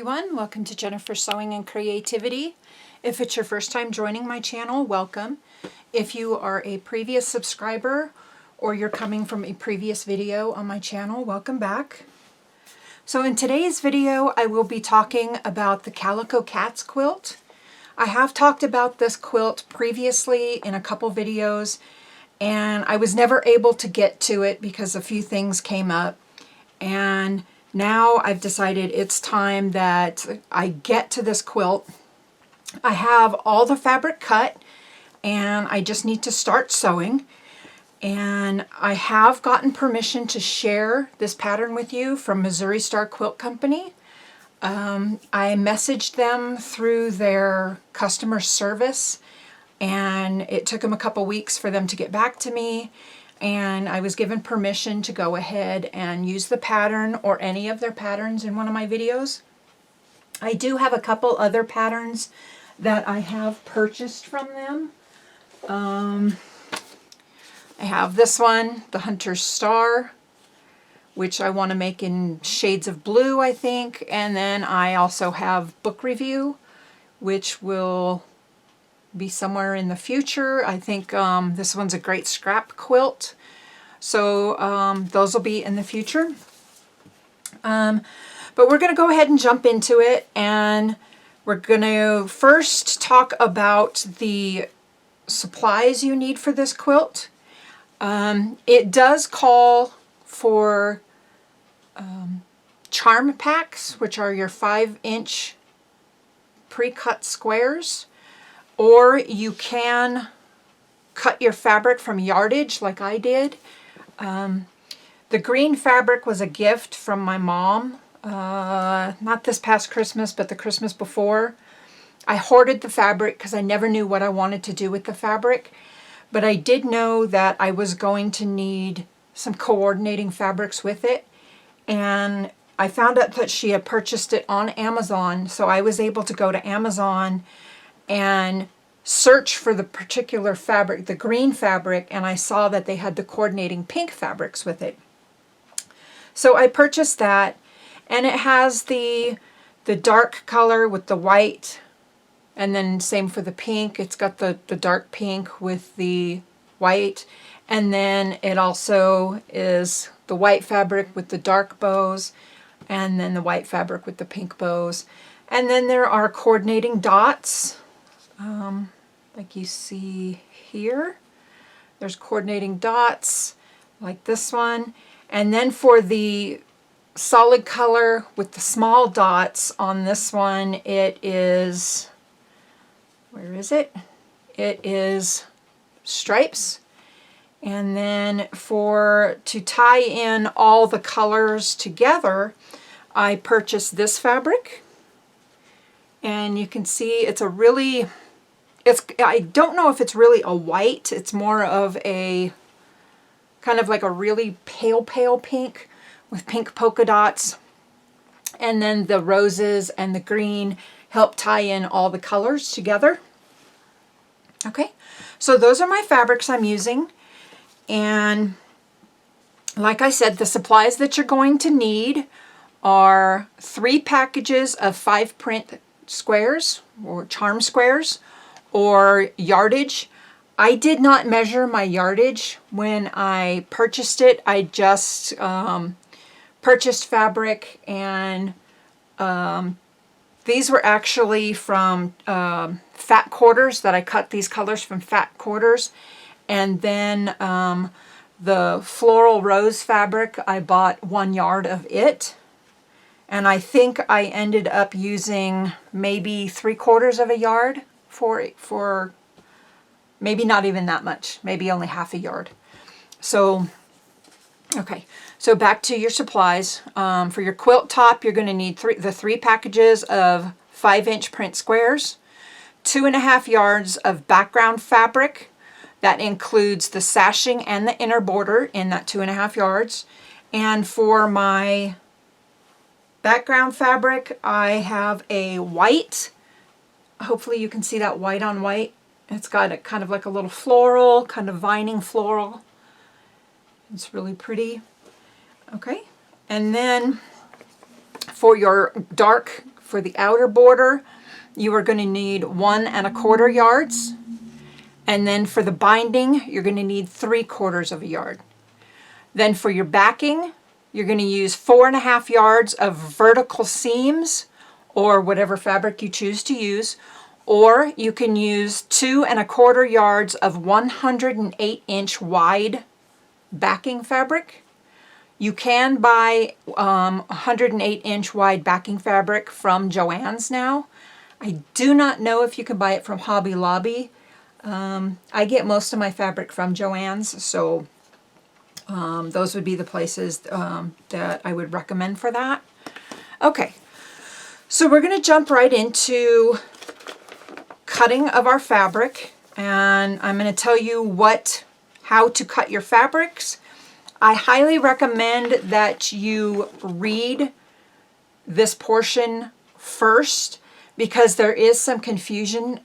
everyone, welcome to Jennifer's Sewing and Creativity. If it's your first time joining my channel, welcome. If you are a previous subscriber or you're coming from a previous video on my channel, welcome back. So in today's video I will be talking about the Calico Cats quilt. I have talked about this quilt previously in a couple videos and I was never able to get to it because a few things came up, and now I've decided it's time that I get to this quilt. I have all the fabric cut and I just need to start sewing. And I have gotten permission to share this pattern with you from Missouri Star Quilt Company. I messaged them through their customer service and it took them a couple weeks for them to get back to me. And I was given permission to go ahead and use the pattern or any of their patterns in one of my videos. I do have a couple other patterns that I have purchased from them. I have this one, the Hunter's Star, which I want to make in shades of blue, I think. And then I also have Book Review, which will be somewhere in the future. I think this one's a great scrap quilt, so those will be in the future. But we're going to go ahead and jump into it, and we're going to first talk about the supplies you need for this quilt. It does call for charm packs, which are your 5-inch pre-cut squares. Or you can cut your fabric from yardage like I did. The green fabric was a gift from my mom, not this past Christmas, but the Christmas before. I hoarded the fabric because I never knew what I wanted to do with the fabric, but I did know that I was going to need some coordinating fabrics with it, and I found out that she had purchased it on Amazon, so I was able to go to Amazon and search for the particular fabric, the green fabric, and I saw that they had the coordinating pink fabrics with it. So I purchased that, and it has the dark color with the white, and then same for the pink. It's got the dark pink with the white, and then it also is the white fabric with the dark bows, and then the white fabric with the pink bows. And then there are coordinating dots. Like you see here, there's coordinating dots like this one, and then for the solid color with the small dots on this one, it is, where is it? It is stripes. And then to tie in all the colors together, I purchased this fabric, and you can see it's a really, I don't know if it's really a white. It's more of a kind of like a really pale pink with pink polka dots. And then the roses and the green help tie in all the colors together. Okay, so those are my fabrics I'm using. And like I said, the supplies that you're going to need are 3 packages of 5-print squares or charm squares, or yardage. I did not measure my yardage when I purchased it. I just purchased fabric, and these were actually from fat quarters, that I cut these colors from fat quarters. And then the floral rose fabric, I bought 1 yard of it. And I think I ended up using maybe 3/4 of a yard for maybe not even that much, maybe only half a yard. So, okay, so back to your supplies. For your quilt top, you're going to need the 3 packages of 5-inch print squares, 2.5 yards of background fabric. That includes the sashing and the inner border in that 2.5 yards. And for my background fabric, I have a white. Hopefully you can see that white on white. It's got a kind of like a little floral, kind of vining floral. It's really pretty. Okay, and then for your dark For the outer border, you are going to need 1 1/4 yards. And then for the binding, you're going to need 3/4 of a yard. Then for your backing, you're going to use 4 1/2 yards of vertical seams, or whatever fabric you choose to use, or you can use 2 1/4 yards of 108-inch wide backing fabric. You can buy 108-inch wide backing fabric from Joann's now. I do not know if you can buy it from Hobby Lobby. I get most of my fabric from Joann's, so those would be the places that I would recommend for that. Okay, so we're going to jump right into cutting of our fabric, and I'm going to tell you how to cut your fabrics. I highly recommend that you read this portion first, because there is some confusion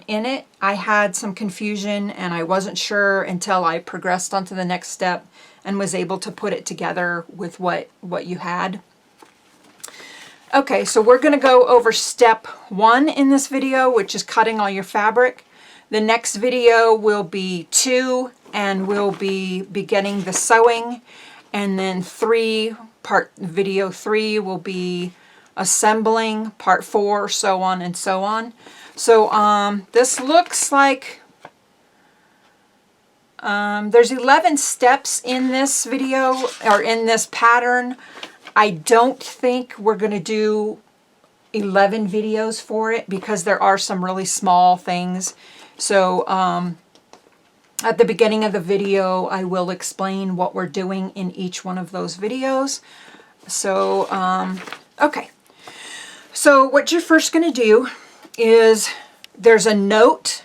in it. I had some confusion and I wasn't sure until I progressed onto the next step and was able to put it together with what you had. Okay, so we're going to go over step 1 in this video, which is cutting all your fabric. The next video will be 2, and we'll be beginning the sewing. And then video 3 will be assembling, part 4, so on and so on. So this looks like there's 11 steps in this video, or in this pattern. I don't think we're going to do 11 videos for it, because there are some really small things. So at the beginning of the video, I will explain what we're doing in each one of those videos. So, okay. So what you're first going to do is, there's a note,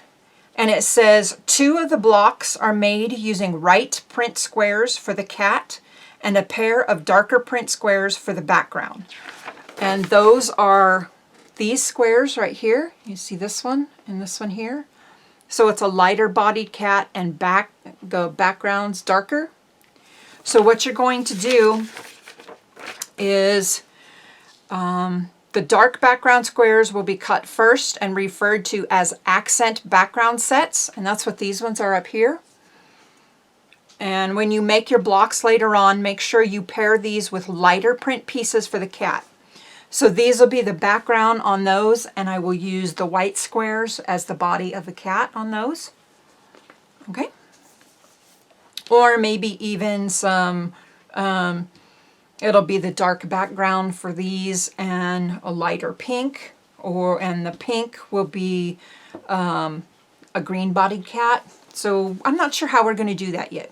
and it says 2 of the blocks are made using right print squares for the cat and a pair of darker print squares for the background. And those are these squares right here. You see this one and this one here. So it's a lighter bodied cat, and the background's darker. So what you're going to do is the dark background squares will be cut first and referred to as accent background sets, and that's what these ones are up here. And when you make your blocks later on, make sure you pair these with lighter print pieces for the cat. So these will be the background on those, and I will use the white squares as the body of the cat on those. Okay? Or maybe even some, it'll be the dark background for these and a lighter pink, and the pink will be a green bodied cat. So I'm not sure how we're going to do that yet.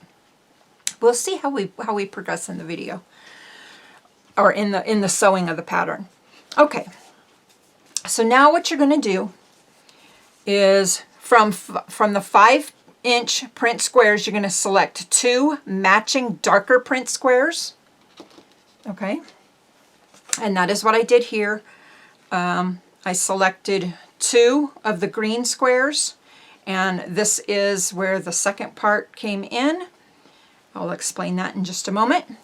We'll see how we progress in the video, or in the sewing of the pattern. Okay, so now what you're going to do is from the 5-inch print squares, you're going to select 2 matching darker print squares. Okay, and that is what I did here. I selected 2 of the green squares, and this is where the second part came in. I'll explain that in just a moment.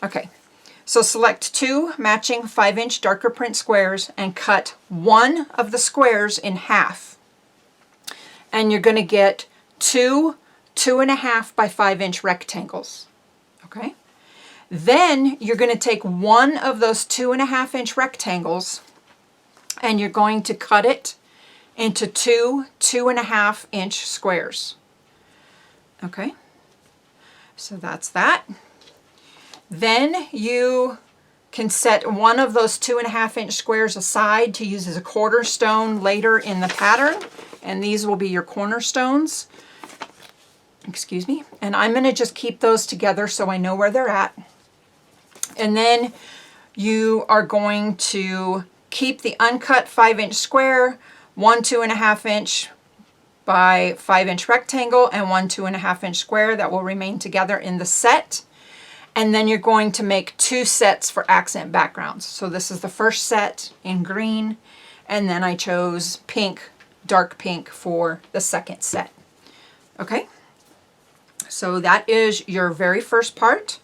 Okay, so select 2 matching 5-inch darker print squares and cut 1 of the squares in half. And you're going to get 2 2.5 by 5-inch rectangles. Okay, then you're going to take 1 of those 2.5-inch rectangles, and you're going to cut it into 2 2.5-inch squares. Okay, so that's that. Then you can set 1 of those 2.5-inch squares aside to use as a cornerstone later in the pattern, and these will be your cornerstones. Excuse me. And I'm going to just keep those together so I know where they're at. And then you are going to keep the uncut 5-inch square, 1 2.5-inch by 5-inch rectangle, and 1 2.5-inch square that will remain together in the set. And then you're going to make 2 sets for accent backgrounds. So this is the first set in green, and then I chose pink, dark pink for the second set. Okay, so that is your very first part.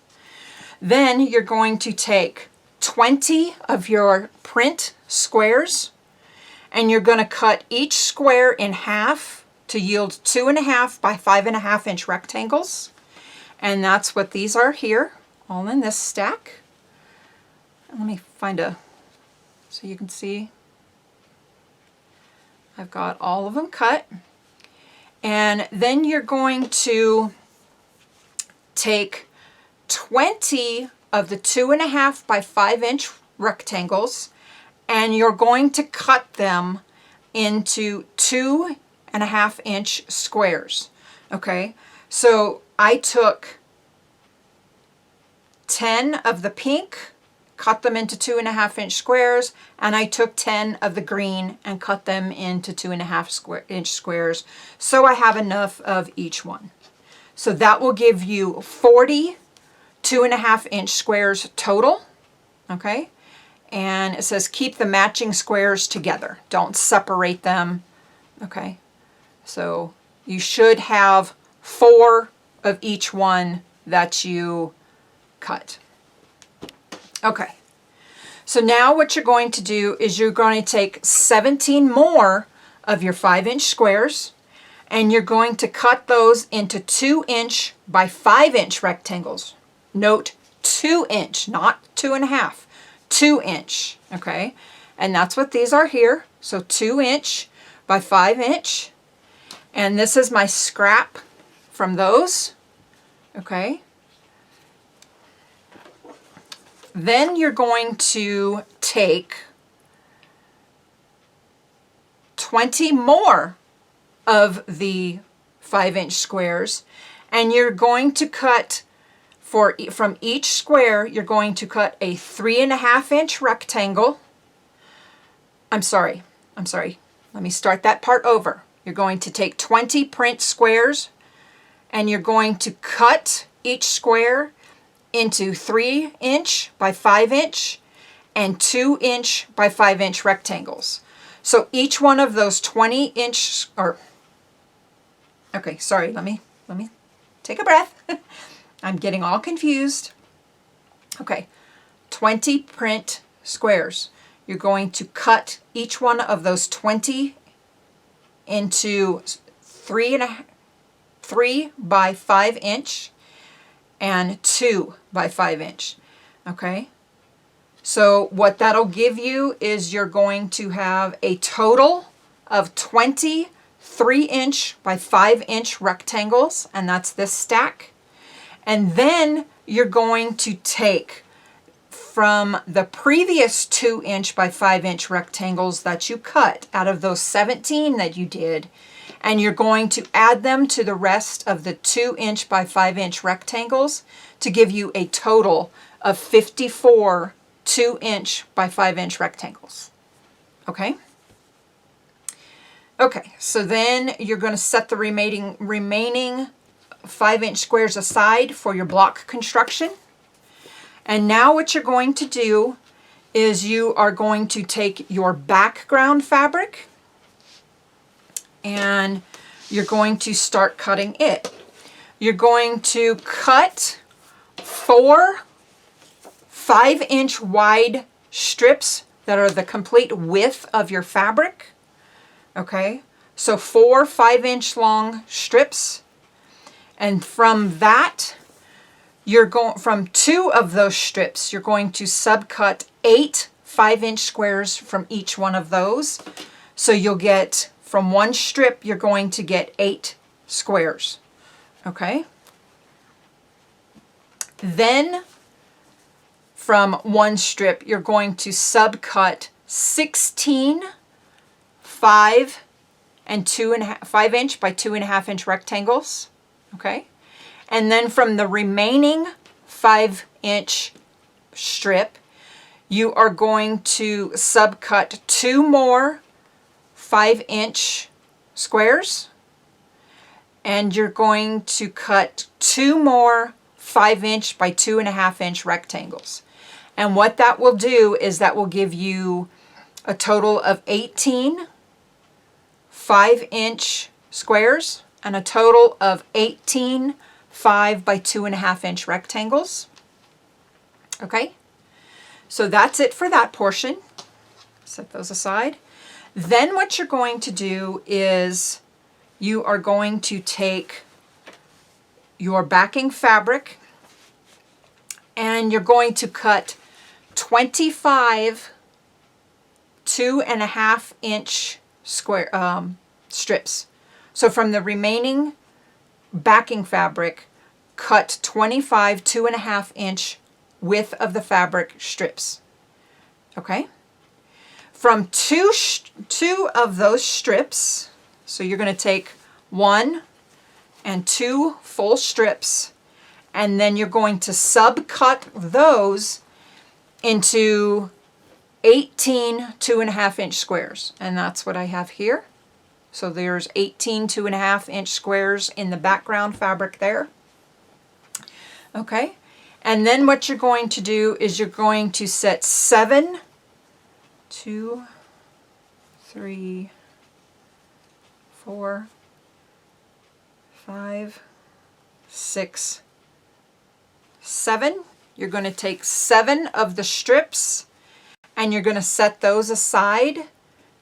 Then you're going to take 20 of your print squares, and you're going to cut each square in half to yield 2.5 by 5.5 inch rectangles. And that's what these are here, all in this stack. Let me find so you can see. I've got all of them cut. And then you're going to take 20 of the 2.5 by 5 inch rectangles, and you're going to cut them into 2.5 inch squares. Okay, so I took 10 of the pink, cut them into 2.5 inch squares, and I took 10 of the green and cut them into 2.5 inch squares, so I have enough of each one. So that will give you 40 2.5 inch squares total. Okay, and it says keep the matching squares together, don't separate them. Okay, so you should have 4 of each one that you cut. Okay, so now what you're going to do is you're going to take 17 more of your 5 inch squares, and you're going to cut those into 2 inch by 5 inch rectangles. Note 2 inch, not 2.5, 2 inch, okay? And that's what these are here. So 2 inch by 5 inch. And this is my scrap from those, okay? Then you're going to take 20 more of the 5 inch squares, and you're going to cut from each square, you're going to cut a 3.5 inch rectangle. I'm sorry. Let me start that part over. You're going to take 20 print squares, and you're going to cut each square into 3 inch by 5 inch and 2 inch by 5 inch rectangles. So each one of those 20 inch, okay, sorry, let me take a breath. I'm getting all confused. Okay, 20 print squares. You're going to cut each one of those 20 into 3 by 5 inch and 2 by 5 inch. Okay, so what that'll give you is you're going to have a total of 20 3 inch by 5 inch rectangles, and that's this stack. And then you're going to take from the previous 2 inch by 5 inch rectangles that you cut out of those 17 that you did, and you're going to add them to the rest of the 2 inch by 5 inch rectangles to give you a total of 54 2 inch by 5 inch rectangles. Okay? Okay, so then you're going to set the remaining 5 inch squares aside for your block construction. And now what you're going to do is you are going to take your background fabric and you're going to start cutting it. You're going to cut 4 5 inch wide strips that are the complete width of your fabric. Okay, so 4 5 inch long strips. And from that, from 2 of those strips, you're going to subcut 8 5 inch squares from each one of those. So you'll get, from 1 strip, you're going to get 8 squares. Okay? Then, from 1 strip, you're going to subcut 16 5 inch by 2.5 inch rectangles. Okay, and then from the remaining 5 inch strip, you are going to subcut 2 more 5 inch squares, and you're going to cut 2 more 5 inch by 2.5 inch rectangles. And what that will do is that will give you a total of 18 5 inch squares and a total of 18 5 by 2.5 inch rectangles. Okay, So that's it for that portion. Set those aside. Then what you're going to do is you are going to take your backing fabric and you're going to cut 25 2.5 inch square strips. So from the remaining backing fabric, cut 25 2.5 inch width of the fabric strips. Okay? From two of those strips, so you're going to take 1 and 2 full strips, and then you're going to subcut those into 18 2.5 inch squares. And that's what I have here. So there's 18 2.5 inch squares in the background fabric there. Okay. And then what you're going to do is you're going to set 7, 2, 3, 4, 5, 6, 7. You're going to take 7 of the strips and you're going to set those aside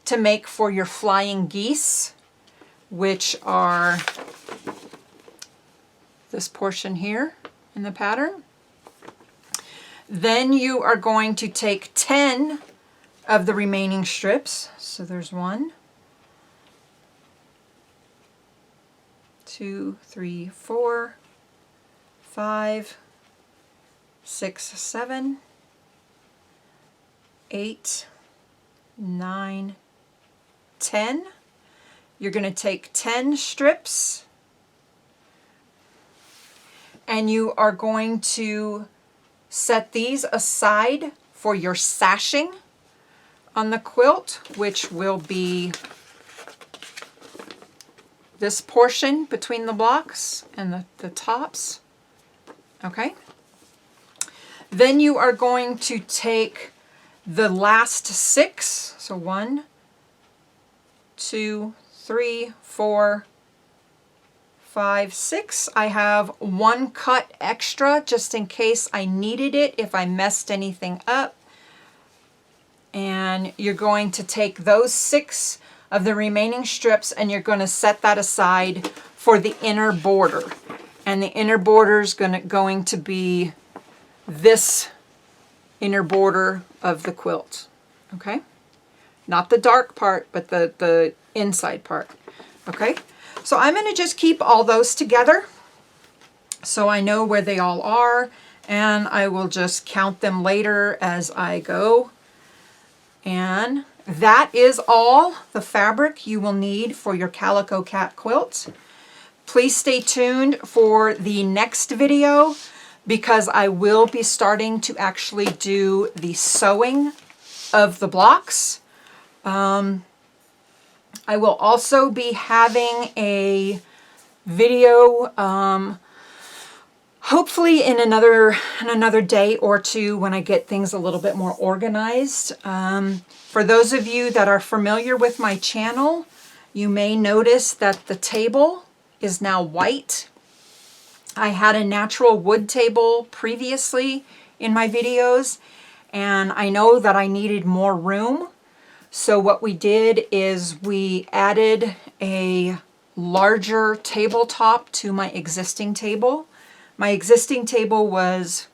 to make for your flying geese, which are this portion here in the pattern. Then you are going to take 10 of the remaining strips. So there's 1, 2, 3, 4, 5, 6, 7, 8, 9, 10. You're going to take 10 strips and you are going to set these aside for your sashing on the quilt, which will be this portion between the blocks and the tops. Okay. Then you are going to take the last 6, so 1, 2, 3, 4, 5, 6. I have 1 cut extra just in case I needed it if I messed anything up. And you're going to take those 6 of the remaining strips and you're going to set that aside for the inner border. And the inner border is going to be this inner border of the quilt. Okay? Not the dark part, but the inside part. Okay? So I'm going to just keep all those together so I know where they all are, and I will just count them later as I go. And that is all the fabric you will need for your Calico Cat quilt. Please stay tuned for the next video because I will be starting to actually do the sewing of the blocks. I will also be having a video hopefully in another day or two when I get things a little bit more organized. For those of you that are familiar with my channel, you may notice that the table is now white. I had a natural wood table previously in my videos, and I know that I needed more room. So what we did is we added a larger tabletop to my existing table. My existing table was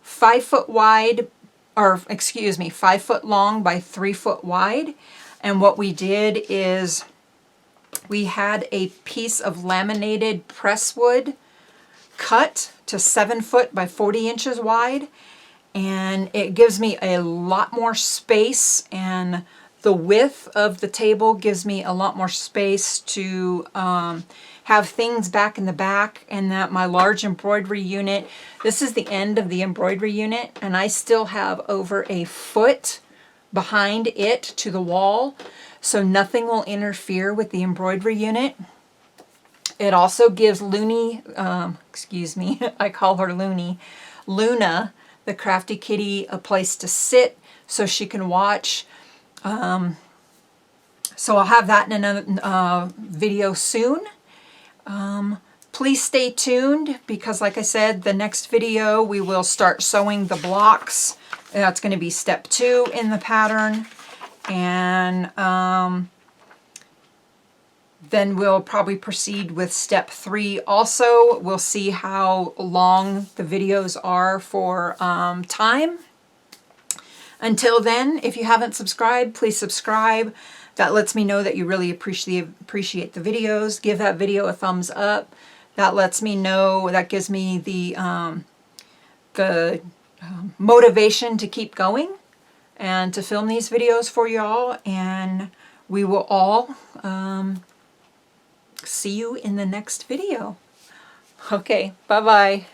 5 foot wide, or excuse me, 5 foot long by 3 foot wide. And what we did is we had a piece of laminated presswood cut to 7 foot by 40 inches wide. And it gives me a lot more space, and the width of the table gives me a lot more space to have things back in the back, and that my large embroidery unit, this is the end of the embroidery unit, and I still have over a foot behind it to the wall, so nothing will interfere with the embroidery unit. It also gives Looney, excuse me, I call her Looney, Luna, the crafty kitty, a place to sit so she can watch. So I'll have that in another video soon. Please stay tuned because, like I said, the next video we will start sewing the blocks That's going to be step 2 in the pattern. And then we'll probably proceed with step 3 also. We'll see how long the videos are for time. Until then, if you haven't subscribed, please subscribe. That lets me know that you really appreciate the videos. Give that video a thumbs up. That lets me know, that gives me the motivation to keep going and to film these videos for y'all. And we will all see you in the next video. Okay, bye-bye.